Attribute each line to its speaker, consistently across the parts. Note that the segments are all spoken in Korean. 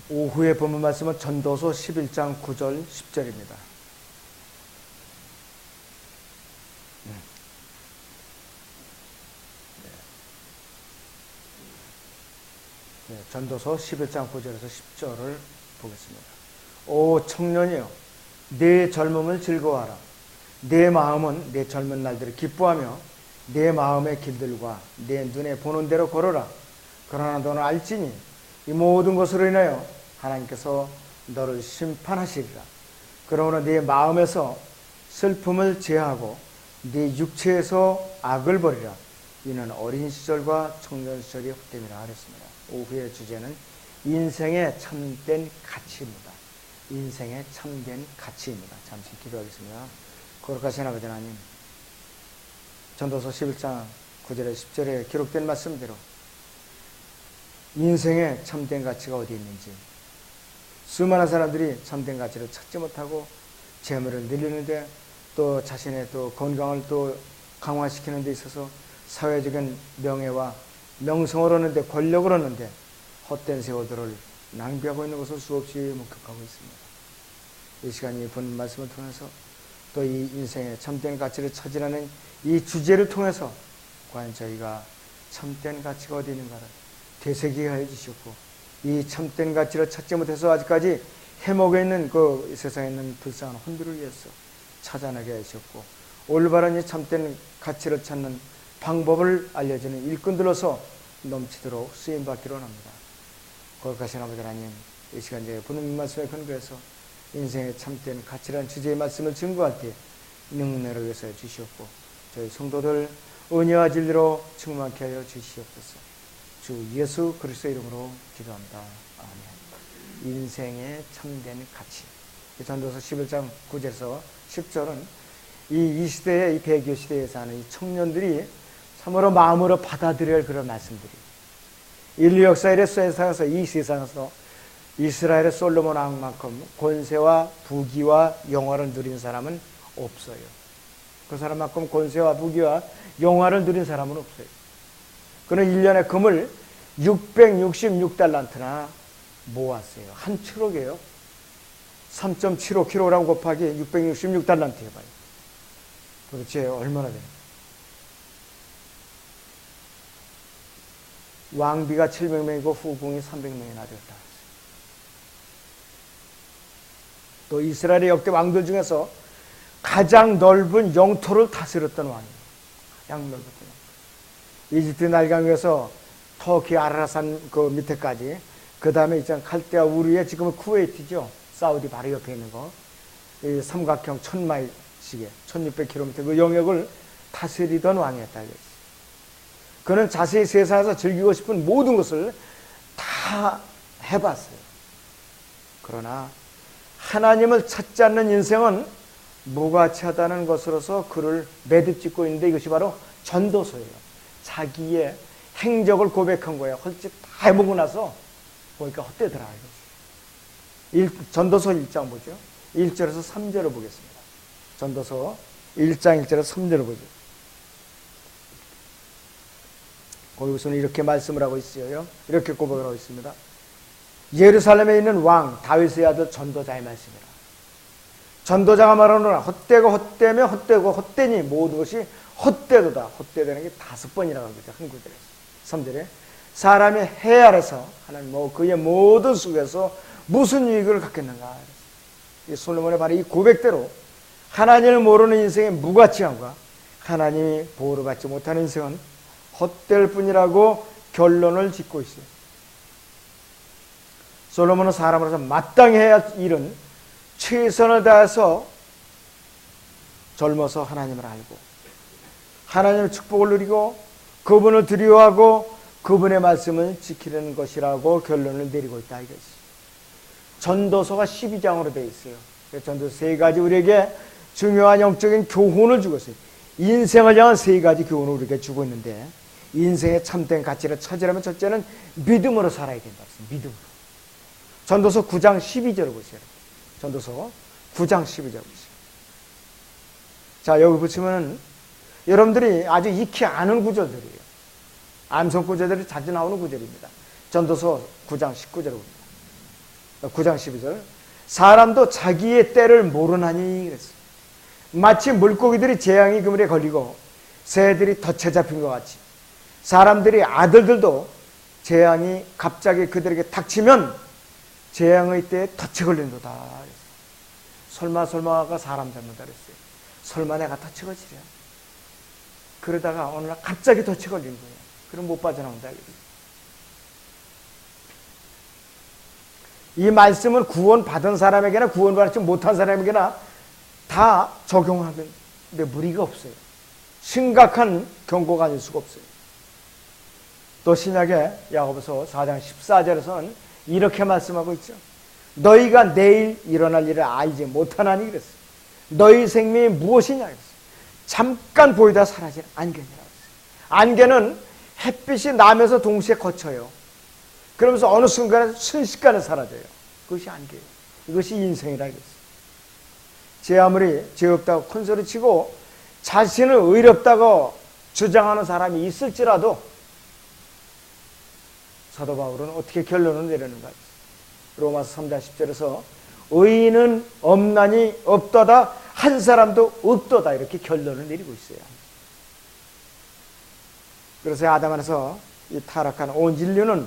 Speaker 1: 오후에 본문 말씀은 전도서 11장 9절 10절입니다. 전도서 11장 9절에서 10절을 보겠습니다. 오 청년이여, 내 젊음을 즐거워하라. 내 마음은 내 젊은 날들을 기뻐하며 내 마음의 길들과 내 눈에 보는 대로 걸어라. 그러나 너는 알지니 이 모든 것으로 인하여 하나님께서 너를 심판하시리라. 그러므로 네 마음에서 슬픔을 제하고 네 육체에서 악을 버리라. 이는 어린 시절과 청년 시절이 헛됨이라 하였습니다. 오후의 주제는 인생의 참된 가치입니다. 인생의 참된 가치입니다. 잠시 기도하겠습니다. 거룩하신 아버지 하나님, 전도서 11장 9절에 10절에 기록된 말씀대로 인생의 참된 가치가 어디 있는지, 수많은 사람들이 참된 가치를 찾지 못하고 재물을 늘리는데, 또 자신의 또 건강을 또 강화시키는 데 있어서 사회적인 명예와 명성을 얻는데, 권력을 얻는데 헛된 세월들을 낭비하고 있는 것을 수없이 목격하고 있습니다. 이 시간이 본 말씀을 통해서 또 이 인생의 참된 가치를 찾으라는 이 주제를 통해서 과연 저희가 참된 가치가 어디 있는가를 되새기게 하여 주시고, 이 참된 가치를 찾지 못해서 아직까지 해먹에 있는 그 세상에 있는 불쌍한 혼들을 위해서 찾아내게 하셨고, 올바른 이 참된 가치를 찾는 방법을 알려주는 일꾼들로서 넘치도록 쓰임받기로 합니다. 거룩하신 아버지 하나님, 이 시간 저희 보는 말씀에 근거해서 인생의 참된 가치라는 주제의 말씀을 증거할 때 능력을 위해서 주시옵고, 저희 성도들 은혜와 진리로 충만케 하여 주시옵소서. 주 예수 그리스도 이름으로 기도합니다. 아멘. 인생의 참된 가치. 전도서 11장 9절에서 10절은 이 시대의, 이 배교 시대에 사는 이 청년들이 참으로 마음으로 받아들여야 할 그런 말씀들이, 인류 역사의 세상에서, 이 세상에서 이스라엘의 솔로몬 왕만큼 권세와 부귀와 영화를 누린 사람은 없어요. 그 사람만큼 권세와 부귀와 영화를 누린 사람은 없어요. 그는 1년에 금을 666달란트나 모았어요. 한 트럭이에요. 3.75kg 곱하기 666달란트 해봐요. 도대체 얼마나 되나? 왕비가 700명이고 후궁이 300명이나 되었다. 또 이스라엘의 역대 왕들 중에서 가장 넓은 영토를 다스렸던 왕이에요. 가장 넓었던 왕. 이집트 날강에서 터키 아라산 그 밑에까지, 그 다음에 있잖아요, 칼데아 우르에, 지금은 쿠웨이트죠. 사우디 바로 옆에 있는 거. 이 삼각형 1000마일씩의 1600km 그 영역을 다스리던 왕이었다. 그는 자세히 세상에서 즐기고 싶은 모든 것을 다 해봤어요. 그러나 하나님을 찾지 않는 인생은 무가치하다는 것으로서 그를 매듭짓고 있는데, 이것이 바로 전도서예요. 자기의 행적을 고백한 거예요. 헐짓 다 해보고 나서 보니까 헛되더라. 전도서 1장 보죠. 1절에서 3절을 보겠습니다. 전도서 1장 1절에서 3절을 보죠. 거기서는 이렇게 말씀을 하고 있어요. 이렇게 고백을 하고 있습니다. 예루살렘에 있는 왕 다윗의 아들 전도자의 말씀이라. 전도자가 말하노라. 헛되고 헛되며 헛되고 헛되니 모든 것이 헛되도다. 헛되다는 게 5번이라고 합니다. 한 구절에. 3절에 사람이 해 아래서 하나님 그의 모든 속에서 무슨 유익을 갖겠는가. 이 솔로몬의 바로 이 고백대로 하나님을 모르는 인생의 무가치함과 하나님이 보호를 받지 못하는 인생은 헛될 뿐이라고 결론을 짓고 있어요. 솔로몬은 사람으로서 마땅히 해야 할 일은 최선을 다해서 젊어서 하나님을 알고 하나님의 축복을 누리고 그분을 두려워하고 그분의 말씀을 지키는 것이라고 결론을 내리고 있다 이것이. 전도서가 12장으로 되어 있어요. 전도서 3가지 우리에게 중요한 영적인 교훈을 주고 있어요. 인생을 향한 3가지 교훈을 우리에게 주고 있는데, 인생의 참된 가치를 찾으려면 첫째는 믿음으로 살아야 된다. 믿음으로. 전도서 9장 12절을 보세요. 전도서 9장 12절 보세요. 자, 여기 보시면 여러분들이 아주 익히 아는 구절들이에요. 암송 구절들이 자주 나오는 구절입니다. 전도서 9장 19절을 봅니다. 9장 12절. 사람도 자기의 때를 모르나니 그랬어요. 마치 물고기들이 재앙의 그물에 걸리고 새들이 덫에 잡힌 것 같이 사람들이 아들들도 재앙이 갑자기 그들에게 닥치면 재앙의 때에 덫에 걸린도다. 설마가 사람 잡는다 그랬어요. 설마 내가 덫에 걸리랴. 그러다가 어느 날 갑자기 덫에 걸린 거예요. 그럼 못 빠져나온다. 이 말씀은 구원받은 사람에게나 구원받지 못한 사람에게나 다 적용하는데 무리가 없어요. 심각한 경고가 아닐 수가 없어요. 또 신약의 야고보서 4장 14절에서는 이렇게 말씀하고 있죠. 너희가 내일 일어날 일을 알지 못하나니 그랬어요. 너희 생명이 무엇이냐 그랬어요. 잠깐 보이다 사라지는 안개니라 그랬어요. 안개는 햇빛이 나면서 동시에 거쳐요. 그러면서 어느 순간에 순식간에 사라져요. 그것이 안개예요. 이것이 인생이라 그랬어요. 제 아무리 죄 없다고 큰소리 치고 자신을 의롭다고 주장하는 사람이 있을지라도 사도 바울은 어떻게 결론을 내리는가. 로마서 3장 10절에서 의인은 없나니 없도다 한 사람도 없도다 이렇게 결론을 내리고 있어요. 그래서 아담 안에서 이 타락한 온 인류는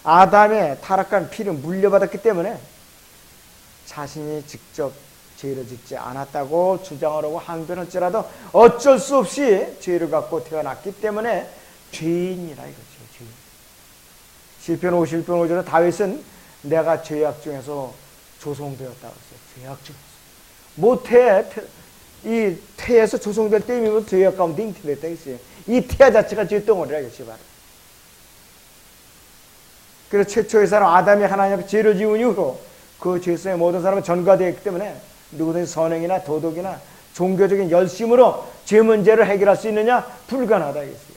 Speaker 1: 아담의 타락한 피를 물려받았기 때문에 자신이 직접 죄를 짓지 않았다고 주장하려고 항변할지라도 어쩔 수 없이 죄를 갖고 태어났기 때문에 죄인이라 이거죠. 죄인. 시편 51편 5절에 다윗은 내가 죄악 중에서 조성되었다고 했어요. 죄악 중에서. 모태 이 태에서 조성될 때이면 죄악 가운데 잉태됐다 했어요. 이 태 자체가 죄덩어리라 이것이 바로. 그래서 최초의 사람 아담이 하나님 앞에 죄를 지은 이후로 그 죄성의 모든 사람은 전가되었기 때문에 누구든지 선행이나 도덕이나 종교적인 열심으로 죄 문제를 해결할 수 있느냐? 불가능하다 이겠어요.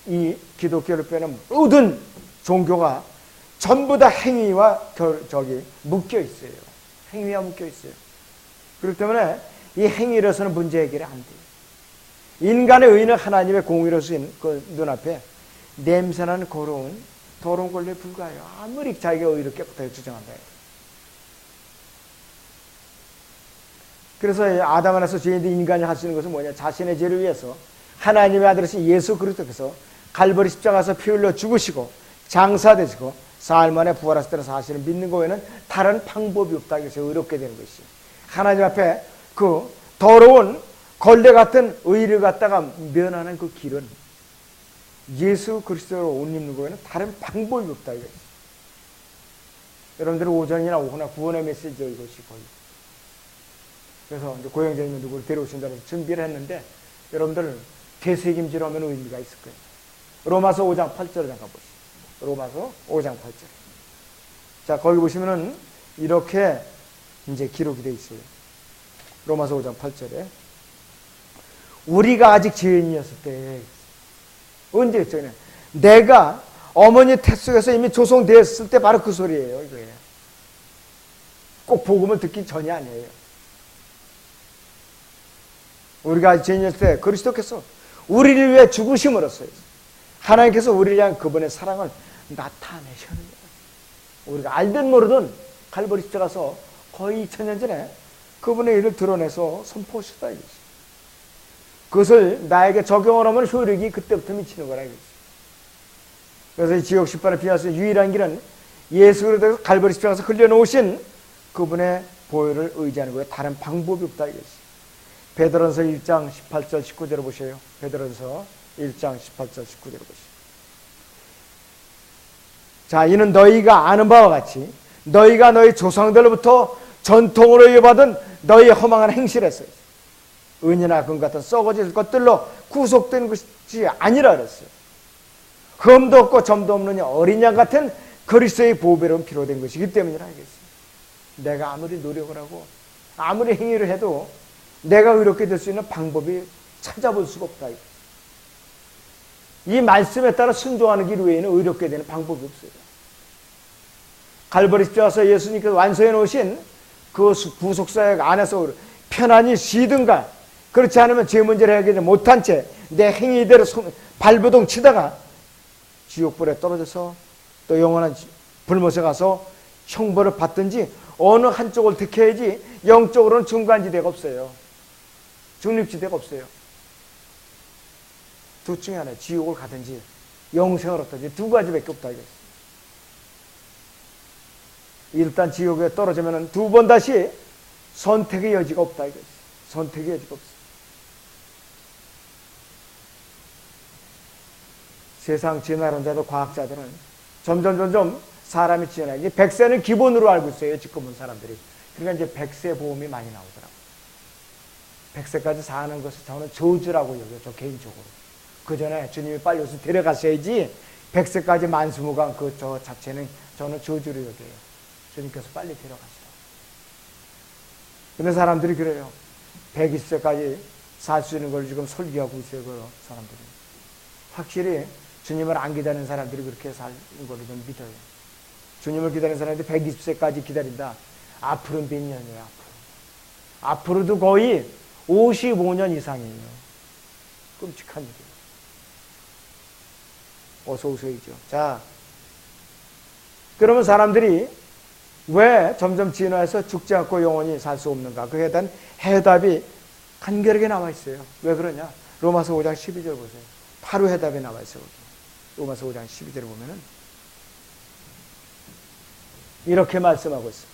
Speaker 1: 이 기독교를 빼는 모든 종교가 전부 다 행위와 묶여 있어요. 행위와 묶여 있어요. 그렇기 때문에 이 행위로서는 문제 해결이 안 돼요. 인간의 의는 하나님의 공의로서인 그 눈앞에 냄새나는 더러운 걸레에 불과해요. 아무리 자기가 의롭게 주장한다. 그래서 아담 안에서 죄인된 인간이 할 수 있는 것은 뭐냐? 자신의 죄를 위해서 하나님의 아들이신 예수 그리스도께서 갈보리 십자가에서 피 흘려 죽으시고 장사되시고 사흘 만에 부활하실 때는 사실을 믿는 거 외에는 다른 방법이 없다. 그래서 의롭게 되는 것이에요. 하나님 앞에 그 더러운 걸레 같은 의를 갖다가 면하는 그 길은 예수 그리스도로 옷 입는 거 외에는 다른 방법이 없다. 이거죠. 여러분들은 오전이나 오후나 구원의 메시지죠. 이것이 거의. 그래서 이제 고영재님이 누구를 데려오신다고 해서 준비를 했는데 여러분들 되새김질로 하면 의미가 있을 거예요. 로마서 5장 8절을 잠깐 보시죠. 로마서 5장 8절. 자, 거기 보시면은 이렇게 이제 기록이 되어 있어요. 로마서 5장 8절에 우리가 아직 죄인이었을 때 언제 했죠? 내가 어머니 태 속에서 이미 조성되었을 때 바로 그 소리예요. 이거예요. 꼭 복음을 듣기 전이 아니에요. 우리가 아직 죄인이었을 때 그리스도께서 우리를 위해 죽으심으로써 하나님께서 우리를 향한 그분의 사랑을 나타내셨는 거예요. 우리가 알든 모르든 갈보리 십자가서 거의 2000년 전에 그분의 일을 드러내서 선포하셨다 이거지. 그것을 나에게 적용을 하면 효력이 그때부터 미치는 거라 이거지. 그래서 이 지옥 십자가를 피할 수 있는 유일한 길은 예수 그리스도께서 갈보리 십자가에서 흘려놓으신 그분의 보혈을 의지하는 거예요. 다른 방법이 없다 이거지. 베드로전서 1장 18절 19절을 보세요. 베드로전서 1장 18절 19절을 보시죠. 자, 이는 너희가 아는 바와 같이 너희가 너희 조상들로부터 전통으로 이어받은 너희의 허망한 행실에서 은이나 금 같은 썩어질 것들로 구속된 것이 아니라 그랬어요. 흠도 없고 점도 없는 어린 양 같은 그리스도의 보배로운 피로 된 것이기 때문이라 하겠어요. 내가 아무리 노력을 하고 아무리 행위를 해도 내가 의롭게 될 수 있는 방법이 찾아볼 수가 없다. 이 말씀에 따라 순종하는 길 외에는 의롭게 되는 방법이 없어요. 갈보리 십자가에서 예수님께서 완성해 놓으신 그 구속사역 안에서 편안히 쉬든가 그렇지 않으면 죄 문제를 해결하지 못한 채 내 행위대로 발버둥 치다가 지옥불에 떨어져서 또 영원한 불못에 가서 형벌을 받든지 어느 한쪽을 택해야지 영적으로는 중간지대가 없어요. 중립지대가 없어요. 둘 중에 하나, 지옥을 가든지 영생을 얻든지 두 가지밖에 없다 이거죠. 일단 지옥에 떨어지면 두 번 다시 선택의 여지가 없다 이거죠. 선택의 여지가 없어. 세상 진화론자도 과학자들은 점점 사람이 진화해. 100세는 기본으로 알고 있어요. 지금은 사람들이. 그러니까 이제 100세 보험이 많이 나오더라고요. 100세까지 사는 것을 저는 저주라고 여겨요. 저 개인적으로. 그 전에 주님이 빨리 여기서 데려가셔야지 100세까지 만수무강 저 자체는 저는 저주로 여겨요. 주님께서 빨리 데려가시라고. 근데 사람들이 그래요. 120세까지 살 수 있는 걸 지금 설계하고 있어요. 그 사람들이. 확실히 주님을 안 기다리는 사람들이 그렇게 사는 걸로 좀 믿어요. 주님을 기다리는 사람들이 120세까지 기다린다. 앞으로는 몇 년이에요. 앞으로도 거의 55년 이상이에요. 끔찍한 일이에요. 어서 오셔야죠. 자, 그러면 사람들이 왜 점점 진화해서 죽지 않고 영원히 살 수 없는가? 그에 대한 해답이 간결하게 나와 있어요. 왜 그러냐? 로마서 5장 12절 보세요. 바로 해답이 나와 있어요. 로마서 5장 12절을 보면은 이렇게 말씀하고 있어요.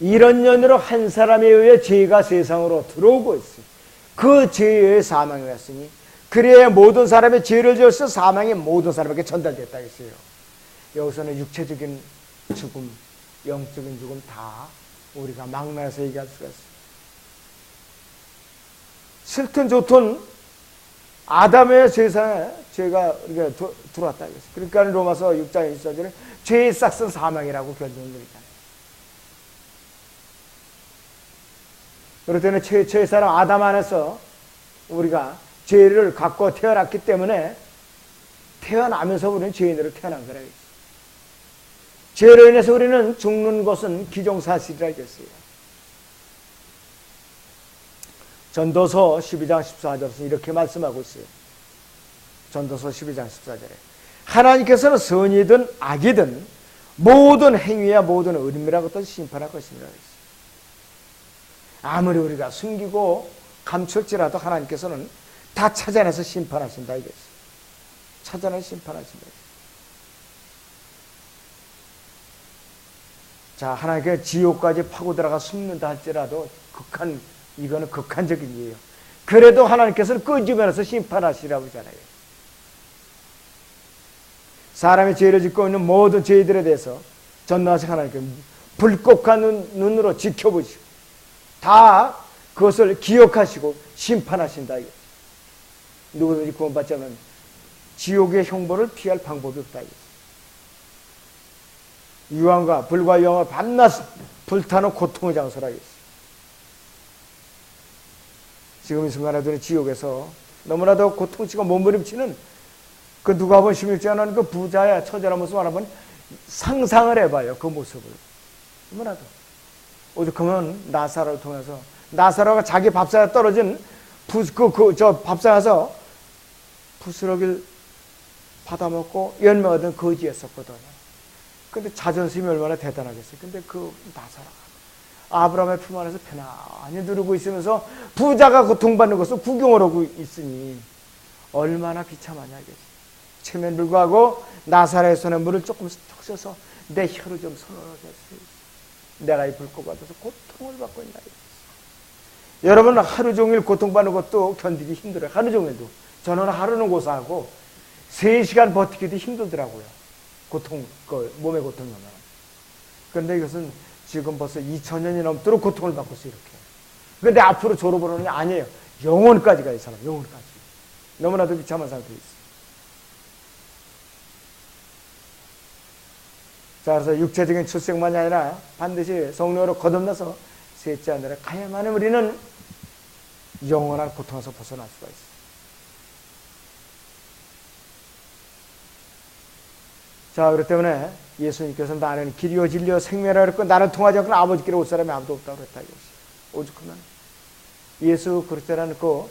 Speaker 1: 이런 연으로 한 사람에 의해 죄가 세상으로 들어오고 있어요. 그 죄에 의해 사망이 왔으니 그래야 모든 사람의 죄를 지어서 사망이 모든 사람에게 전달됐다 했어요. 여기서는 육체적인 죽음, 영적인 죽음 다 우리가 막나서 얘기할 수가 있어요. 싫든 좋든 아담의 세상에 죄가 들어왔다 이거죠. 그러니까 로마서 6장 24절에 죄의 싹은 사망이라고 결정을 내리잖아요. 그럴 때는 최초의 사람 아담 안에서 우리가 죄를 갖고 태어났기 때문에 태어나면서 우리는 죄인으로 태어난 거라 했어요. 죄로 인해서 우리는 죽는 것은 기정사실이라 했어요. 전도서 12장 14절에서 이렇게 말씀하고 있어요. 전도서 12장 14절에 하나님께서는 선이든 악이든 모든 행위와 모든 의림이라 것들 심판할 것이니라 했어요. 아무리 우리가 숨기고 감출지라도 하나님께서는 다 찾아내서 심판하신다 이거죠. 찾아내서 심판하신다. 자, 하나님께 지옥까지 파고 들어가 숨는다 할지라도 이거는 극한적인 일이에요. 그래도 하나님께서는 끄집어내서 심판하시라고 하잖아요. 사람이 죄를 짓고 있는 모든 죄들에 대해서 전능하신 하나님께 불꽃한 눈으로 지켜보시고 다 그것을 기억하시고 심판하신다. 누구든지 구원받지 않으면 지옥의 형벌을 피할 방법이 없다. 유황과 불과 영을 밤낮 불타는 고통의 장소라. 지금 이 순간에도 지옥에서 너무나도 고통치고 몸부림치는 그 누가복음 16장은 그 부자의 처절한 모습을 한번 상상을 해봐요. 그 모습을. 너무나도. 오죽하면 나사로를 통해서 나사로가 자기 밥상에 떨어진 저 밥상에서 부스러기를 받아먹고 열매 얻은 거지였었거든요. 근데 자존심이 얼마나 대단하겠어요. 근데 그 나사로가 아브라함의 품 안에서 편안히 누르고 있으면서 부자가 고통받는 것을 구경을 하고 있으니 얼마나 비참하냐겠어요. 체면 불구하고 나사로의 손에 물을 조금 적셔서 내 혀를 좀 선언하겠어요. 내가 이 불꽃 받아서 고통을 받고 있나. 여러분 하루 종일 고통받는 것도 견디기 힘들어요. 하루 종일도. 저는 하루는 고사하고 3시간 버티기도 힘들더라고요. 몸의 고통이 오면. 그런데 이것은 지금 벌써 2000년이 넘도록 고통을 받고 있어요. 이렇게. 그런데 앞으로 졸업을 하느냐? 아니에요. 영원까지 가요. 이 사람. 영원까지. 너무나도 비참한 상태에 있어요. 자, 그래서 육체적인 출생만이 아니라 반드시 성령으로 거듭나서 셋째 하늘에 가야만 우리는 영원한 고통에서 벗어날 수가 있어요. 자, 그렇기 때문에 예수님께서 나는 길이요 진리요 생명이라 그랬고 나를 통하지 않고는 아버지께로 올 사람이 아무도 없다고 그랬다. 오죽하면 예수 그리스도를 놓고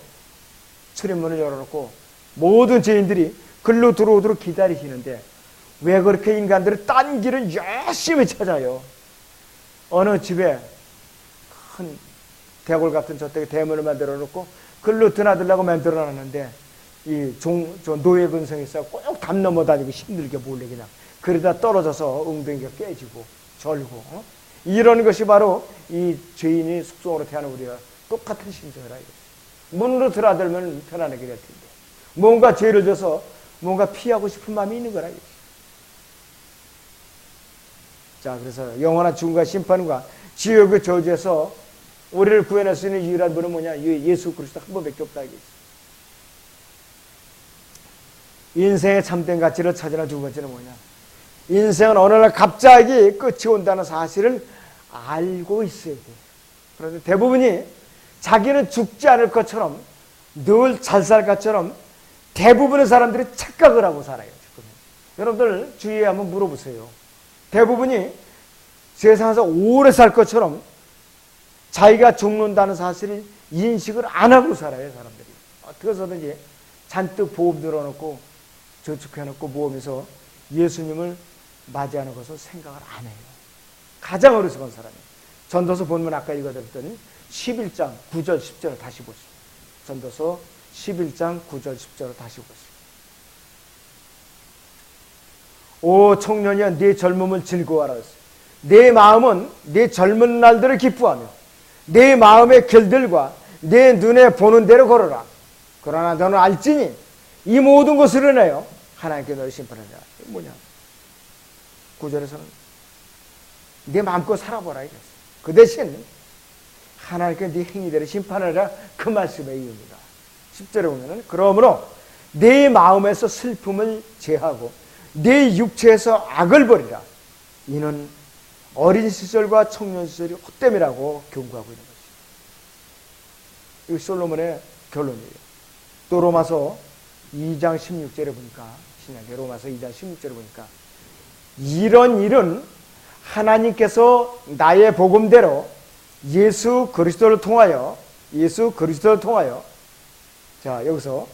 Speaker 1: 출입문을 열어놓고 모든 죄인들이 글로 들어오도록 기다리시는데 왜 그렇게 인간들은 딴 길을 열심히 찾아요? 어느 집에 큰 대골 같은 저택에 대문을 만들어 놓고 글로 드나들라고 만들어 놨는데 저 노예 근성이 있어 꼭 담 넘어 다니고 힘들게 몰래 그냥 그러다 떨어져서 엉덩이가 깨지고 절고 이런 것이 바로 이 죄인이 숙성으로 태어난 우리가 똑같은 심정이라 이거죠. 문으로 드나들면 편안하게 될 텐데 뭔가 죄를 져서 뭔가 피하고 싶은 마음이 있는 거라 이거죠. 자, 그래서 영원한 죽음과 심판과 지옥의 저주에서 우리를 구해낼 수 있는 유일한 분은 뭐냐? 예수 그리스도 한 번밖에 없다 이거죠. 인생의 참된 가치를 찾으는 두 번째는 뭐냐? 인생은 어느 날 갑자기 끝이 온다는 사실을 알고 있어야 돼. 그런데 대부분이 자기는 죽지 않을 것처럼 늘 잘 살 것처럼 대부분의 사람들이 착각을 하고 살아요. 지금. 여러분들 주위에 한번 물어보세요. 대부분이 세상에서 오래 살 것처럼 자기가 죽는다는 사실을 인식을 안 하고 살아요. 사람들이. 어떻게 해서든지 잔뜩 보험 들어놓고 저축해놓고 모으면서 예수님을 맞이하는 것을 생각을 안 해요. 가장 어리석은 사람이에요. 전도서 본문 아까 읽어드렸더니 11장 9절 10절을 다시 보시죠. 전도서 11장 9절 10절을 다시 보시죠. 오 청년이여 네 젊음을 즐거워하라. 내 마음은 네 젊은 날들을 기뻐하며 내 마음의 결들과 내 눈에 보는 대로 걸어라. 그러나 너는 알지니 이 모든 것을 인하여 하나님께 너를 심판하리라. 뭐냐? 9절에서는 네 마음껏 살아보라 이랬어요. 그 대신 하나님께 네 행위대로 심판하리라 그 말씀의 이유입니다. 10절에 보면은 그러므로 내 마음에서 슬픔을 제하고 내 육체에서 악을 버리라. 이는 어린 시절과 청년 시절이 헛됨이라고 경고하고 있는 것이죠. 이거 솔로몬의 결론이에요. 또 로마서 2장 16절에 보니까 신약의 로마서 2장 16절에 보니까 이런 일은 하나님께서 나의 복음대로 예수 그리스도를 통하여 자 여기서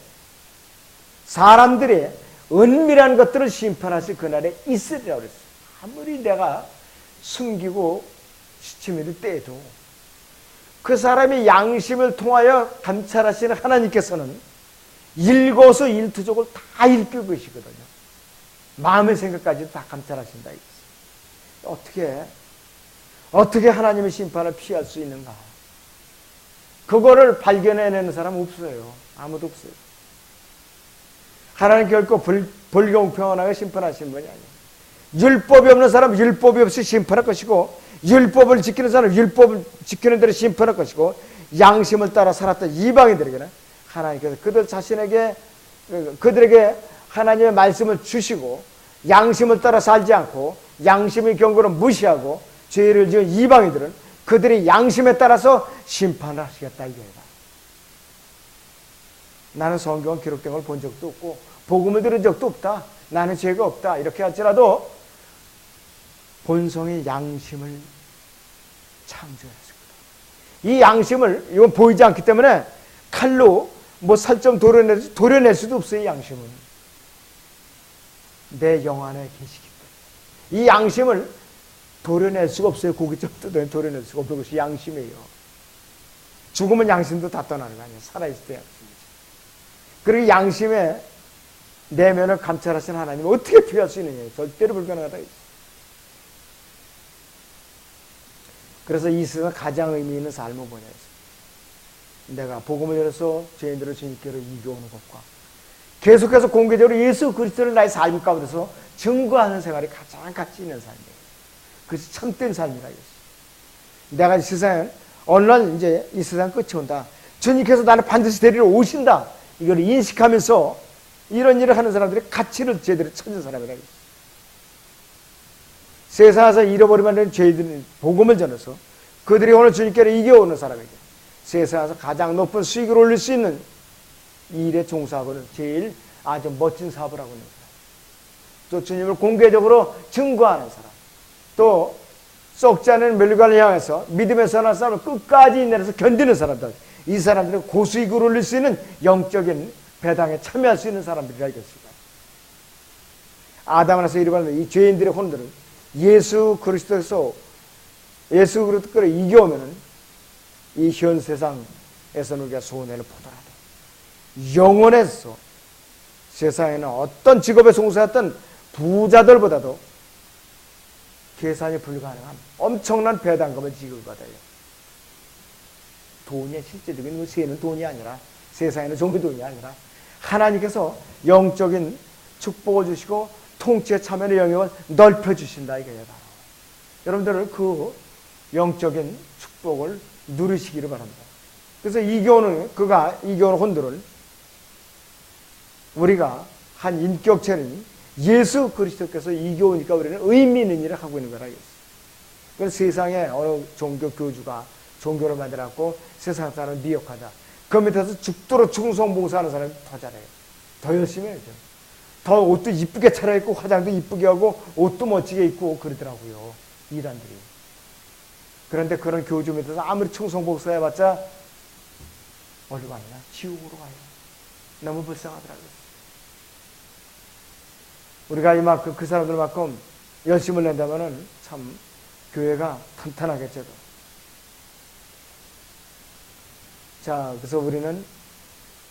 Speaker 1: 사람들의 은밀한 것들을 심판하실 그날에 있으리라고 그랬어요. 아무리 내가 숨기고 시치미를 떼도 그 사람의 양심을 통하여 감찰하시는 하나님께서는 일거수일투족을 다 읽고 계시거든요. 마음의 생각까지 다 감찰하신다 이거죠. 어떻게 하나님의 심판을 피할 수 있는가? 그거를 발견해내는 사람은 없어요. 아무도 없어요. 하나님 결코 불공평하게 심판하시는 분이 아니에요. 율법이 없는 사람은 율법이 없이 심판할 것이고 율법을 지키는 사람은 율법을 지키는 대로 심판할 것이고 양심을 따라 살았던 이방인들에게는 하나님께서 그들에게 하나님의 말씀을 주시고 양심을 따라 살지 않고 양심의 경고를 무시하고 죄를 지은 이방인들은 그들의 양심에 따라서 심판을 하시겠다 이거예요. 나는 성경은 기록된 걸 본 적도 없고 복음을 들은 적도 없다. 나는 죄가 없다. 이렇게 할지라도 본성의 양심을 창조했습니다. 이 양심을 이건 보이지 않기 때문에 칼로 살점 도려낼 수도 없어요. 이 양심은 내 영 안에 계시기 때문에 이 양심을 도려낼 수가 없어요. 고깃집 뜯어내 도려낼 수가 없는 것이 양심이에요. 죽으면 양심도 다 떠나는 거 아니에요. 살아있을 때 양심이죠. 그리고 양심의 내면을 감찰하시는 하나님은 어떻게 피할 수 있느냐. 절대로 불가능하다. 그래서 이 세상 가장 의미 있는 삶은 뭐냐. 내가 복음을 열어서 죄인들을 주님께로 이겨오는 것과 계속해서 공개적으로 예수 그리스도를 나의 삶 가운데서 증거하는 생활이 가장 가치 있는 삶이에요. 그것이 참된 삶이라 이거지. 내가 이 세상에 어느 날 이제 이 세상 끝이 온다. 주님께서 나를 반드시 데리러 오신다. 이걸 인식하면서 이런 일을 하는 사람들이 가치를 제대로 찾는 사람이라 이거지. 세상에서 잃어버리면 되는 죄인들은 복음을 전해서 그들이 오늘 주님께로 이겨오는 사람에게 세상에서 가장 높은 수익을 올릴 수 있는 이 일에 종사하고는 제일 아주 멋진 사업을 하고 있는 사람. 또 주님을 공개적으로 증거하는 사람. 또 썩지 않은 멸류관을 향해서 믿음의 선한 싸움을 끝까지 인내해서 견디는 사람들. 이 사람들은 고수익을 올릴 수 있는 영적인 배당에 참여할 수 있는 사람들이라 이것입니다. 아담에서 잃어버린 이 죄인들의 혼들은 예수 그리스도에서 예수 그리스도를 이겨오면은 이 현 세상에서는 우리가 손해를 보더라도 영원에서 세상에는 어떤 직업에 종사했던 부자들보다도 계산이 불가능한 엄청난 배당금을 지급받아요. 돈이 실제적인 세는 돈이 아니라, 세상에는 종의 돈이 아니라 하나님께서 영적인 축복을 주시고 통치의 참여의 영역을 넓혀주신다 이거예요. 여러분들은 그 영적인 축복을 누리시기를 바랍니다. 그래서 그가 이겨오는 혼들을 우리가 한 인격체는 예수 그리스도께서 이겨오니까 우리는 의미 있는 일을 하고 있는 거라. 그래서 세상에 어느 종교 교주가 종교를 만들었고 세상 사람을 미혹하다. 그 밑에서 죽도록 충성봉사하는 사람이 더 잘해요. 더 열심히 해야죠. 더 옷도 이쁘게 차려입고 화장도 이쁘게 하고 옷도 멋지게 입고 그러더라고요. 이단들이. 그런데 그런 교주 밑에서 아무리 충성봉사 해봤자 어디로 가냐? 지옥으로 가요. 너무 불쌍하더라고요. 우리가 이만큼 그 사람들만큼 열심을 낸다면은 참 교회가 탄탄하겠죠. 자, 그래서 우리는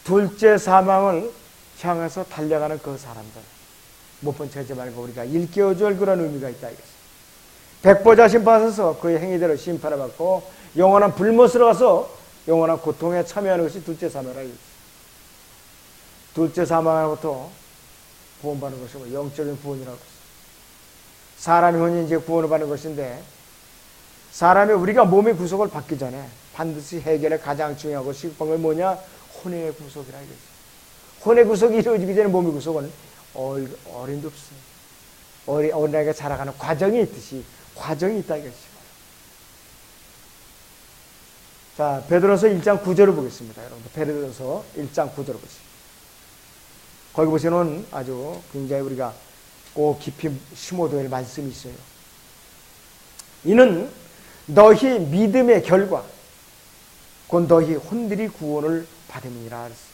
Speaker 1: 둘째 사망을 향해서 달려가는 그 사람들. 못 본 채 하지 말고 우리가 일깨워줄 그런 의미가 있다 이거죠. 백보자 심판에서 그의 행위대로 심판을 받고 영원한 불못으로 가서 영원한 고통에 참여하는 것이 둘째 사망이라 이거죠. 둘째 사망으로부터 구원받는 것이 뭐 영적인 구원이라고 했어요. 사람의 혼이 이제 구원을 받는 것인데, 사람이 우리가 몸의 구속을 받기 전에 반드시 해결의 가장 중요한 것이 뭐냐? 혼의 구속이라 이거죠. 혼의 구속이 이루어지기 전에 몸의 구속은 어림도 없어요. 어린아이가 자라가는 과정이 있듯이 과정이 있다 이거죠. 자, 베드로서 1장 9절을 보겠습니다. 여러분들 베드로서 1장 9절을 보세요. 거기 보시면 아주 굉장히 우리가 꼭 깊이 심어둬야 할 말씀이 있어요. 이는 너희 믿음의 결과 곧 너희 혼들이 구원을 받음이니라 그랬어요.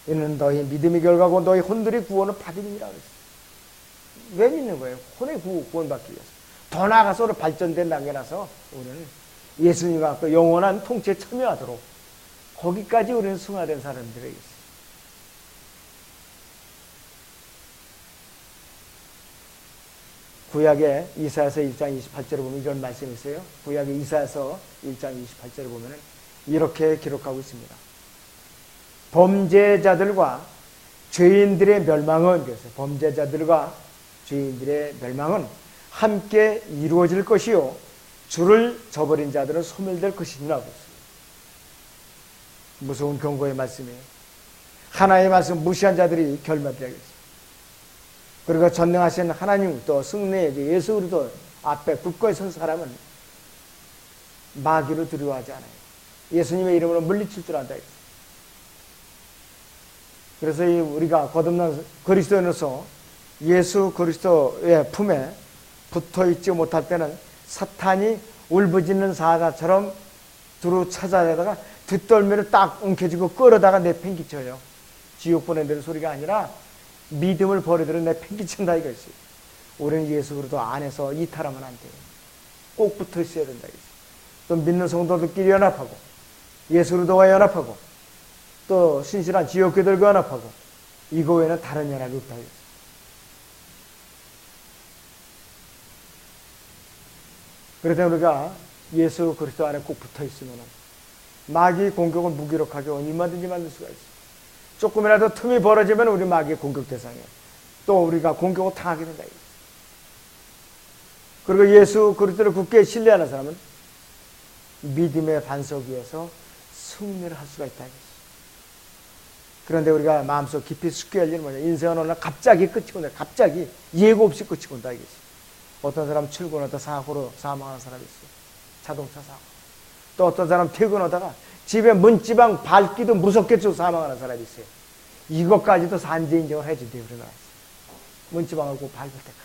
Speaker 1: 이는 너희 믿음의 결과고 너희 혼들이 구원을 받음이니라 그랬어요. 왜 믿는 거예요? 혼의 구원받기 위해서. 더 나아가서 발전된 단계라서 우리는 예수님과 그 영원한 통치에 참여하도록 거기까지 우리는 승화된 사람들이 있어요. 구약의 이사야서 1장 28절을 보면 이런 말씀이 있어요. 구약의 이사야서 1장 28절을 보면 이렇게 기록하고 있습니다. 범죄자들과 죄인들의 멸망은, 그래서 범죄자들과 죄인들의 멸망은 함께 이루어질 것이요 주를 저버린 자들은 소멸될 것이니라고 했어요. 무서운 경고의 말씀이에요. 하나님의 말씀 무시한 자들이 결말되겠어요. 그리고 전능하신 하나님 또 승리의 예수 그리스도 앞에 굳건히 선 사람은 마귀를 두려워하지 않아요. 예수님의 이름으로 물리칠 줄 안다. 그래서 우리가 거듭난 그리스도인으로서 예수 그리스도의 품에 붙어있지 못할 때는 사탄이 울부짖는 사자처럼 두루 찾아내다가 뒷덜미를 딱 움켜쥐고 끌어다가 내팽개쳐요. 지옥 보내는 소리가 아니라 믿음을 버리더라도 내팽개친다 이것이. 우리는 예수 그리스도 안에서 이탈하면 안 돼요. 꼭 붙어 있어야 된다 이것이. 또 믿는 성도들끼리 연합하고 예수 그리스도와 연합하고 또 신실한 지역교들과 연합하고 이거 외에는 다른 연합이 없다 이것이. 그래서 우리가 예수 그리스도 안에 꼭 붙어 있으면 마귀의 공격을 무기력하게 얼마든지 만들 수가 있어요. 조금이라도 틈이 벌어지면 우리 마귀의 공격 대상이에요. 또 우리가 공격을 당하게 된다. 그리고 예수 그리스도를 굳게 신뢰하는 사람은 믿음의 반석 위에서 승리를 할 수가 있다. 그런데 우리가 마음속 깊이 숙여야 할 일은 뭐냐? 인생은 어느 날 갑자기 끝이 온다. 갑자기 예고 없이 끝이 온다. 이것이. 어떤 사람 출근하다 사고로 사망하는 사람이 있어요. 자동차 사고. 또 어떤 사람 퇴근하다가 집에 문지방 밟기도 무섭게 쳐 사망하는 사람이 있어요. 이것까지도 산재 인정을 해준대요. 우리나라에서. 문지방을 꼭 밟을 때까지.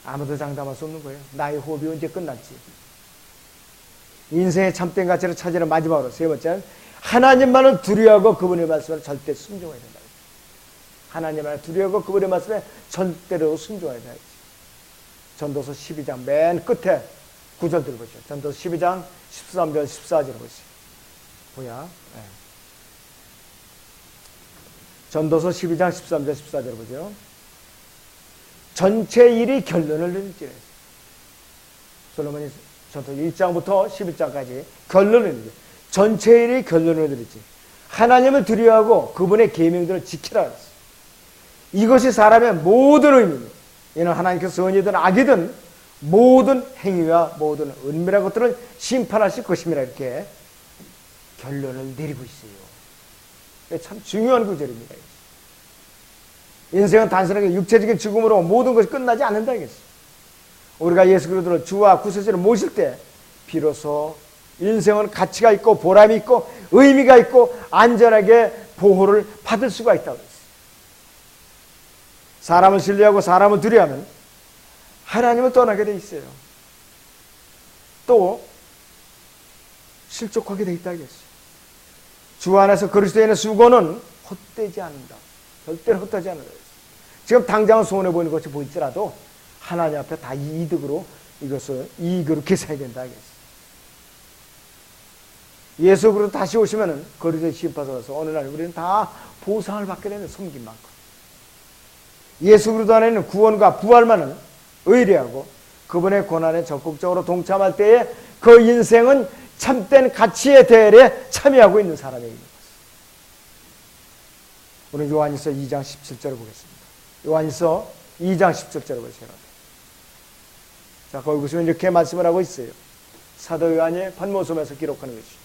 Speaker 1: 아무도 장담할 수 없는 거예요. 나의 호흡이 언제 끝날지. 인생의 참된 가치를 찾으는 마지막으로 세 번째는 하나님만을 두려워하고 그분의 말씀을 절대 순종해야 된다. 하나님만을 두려워하고 그분의 말씀에 절대로 순종해야 된다. 전도서 12장 맨 끝에 구절들 보시죠. 전도서 12장 13절 14절 보시죠. 뭐야? 네. 전도서 12장 13절 14절 보죠. 전체 일이 결론을 내리지. 솔로몬이 전도 1장부터 11장까지 결론을 내리지. 전체 일이 결론을 내리지. 하나님을 두려워하고 그분의 계명들을 지키라 했어요. 이것이 사람의 모든 의미입니다. 이는 하나님께서 선이든 악이든 모든 행위와 모든 은밀한 것들을 심판하실 것입니다. 이렇게 결론을 내리고 있어요. 참 중요한 구절입니다. 인생은 단순하게 육체적인 죽음으로 모든 것이 끝나지 않는다 이겠어요. 우리가 예수 그리스도를 주와 구세주로 모실 때 비로소 인생은 가치가 있고 보람이 있고 의미가 있고 안전하게 보호를 받을 수가 있다고 했어요. 사람을 신뢰하고 사람을 두려워하면 하나님을 떠나게 돼 있어요. 또 실족하게 돼 있다 하겠어요. 주 안에서 그리스도인의 수고는 헛되지 않는다. 절대로 헛되지 않는다. 지금 당장은 손해 보이는 것이 보일지라도 하나님 앞에 다 이득으로 이것을 이익으로 계산해야 된다 하겠어요. 예수 그리스도 다시 오시면은 그리스도의 심판서로서 어느 날 우리는 다 보상을 받게 되는 섬긴 만큼 예수 그리스도 안에는 구원과 부활만은 의뢰하고 그분의 고난에 적극적으로 동참할 때에 그 인생은 참된 가치의 대열에 참여하고 있는 사람이 있는 것입니다. 오늘 요한일서 2장 17절을 보겠습니다. 요한일서 2장 17절을 보세요. 자, 거기 보시면 이렇게 말씀을 하고 있어요. 사도 요한이 판모섬에서 기록하는 것이죠.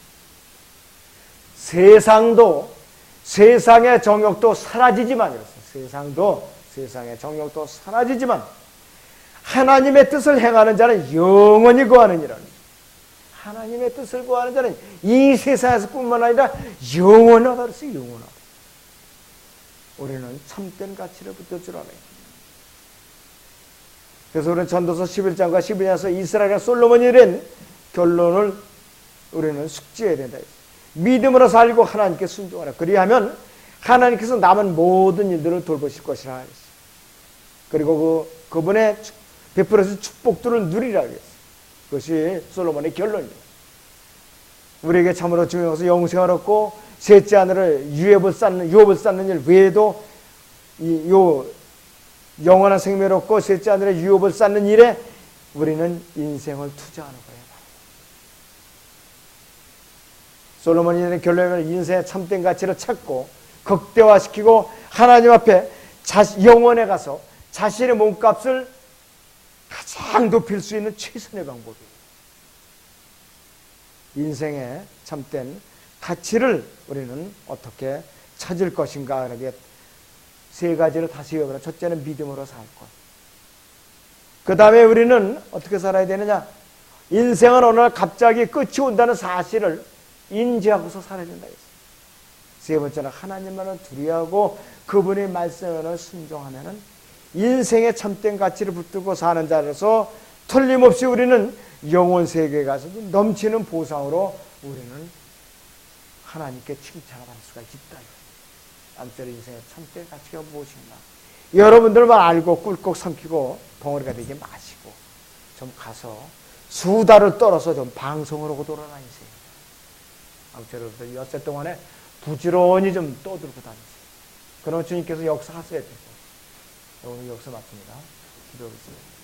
Speaker 1: 세상도 세상의 정욕도 사라지지만 이렇습니다. 세상도 세상의 정욕도 사라지지만 하나님의 뜻을 행하는 자는 영원히 거하느니라. 하나님의 뜻을 구하는 자는 이 세상에서 뿐만 아니라 영원하다 그랬어요. 영원하다. 우리는 참된 가치를 붙들 줄 알아요. 그래서 우리는 전도서 11장과 12장에서 이스라엘과 솔로몬이 이른 결론을 우리는 숙지해야 된다. 믿음으로 살고 하나님께 순종하라. 그리하면 하나님께서 남은 모든 일들을 돌보실 것이라. 그리고 그분의 베풀어서 축복들을 누리라. 그것이 솔로몬의 결론입니다. 우리에게 참으로 중요한 것은 영생을 얻고 셋째 하늘을 유업을 쌓는 일 외에도 영원한 생명을 얻고 셋째 하늘의 유업을 쌓는 일에 우리는 인생을 투자하는 거예요. 솔로몬이 내린 결론은 인생의 참된 가치를 찾고 극대화시키고 하나님 앞에 영원에 가서 자신의 몸값을 가장 높일 수 있는 최선의 방법이에요. 인생의 참된 가치를 우리는 어떻게 찾을 것인가. 세 가지를 다시 외워보라. 첫째는 믿음으로 살 것. 그 다음에 우리는 어떻게 살아야 되느냐. 인생은 어느 날 갑자기 끝이 온다는 사실을 인지하고서 살아야 된다. 세 번째는 하나님만을 두려워하고 그분의 말씀을 순종하면은 인생의 참된 가치를 붙들고 사는 자로서 틀림없이 우리는 영원 세계에 가서도 넘치는 보상으로 우리는 하나님께 칭찬을 할 수가 있다. 남들 인생의 참된 가치가 무엇인가. 여러분들만 알고 꿀꺽 삼키고 덩어리가 되지 마시고 좀 가서 수다를 떨어서 좀 방송을 하고 돌아다니세요. 아무튼 여러분들 엿새 동안에 부지런히 좀 떠들고 다니세요. 그러면 주님께서 역사하셔야 되고 오늘 역사 맞습니다. 기도하겠습니다.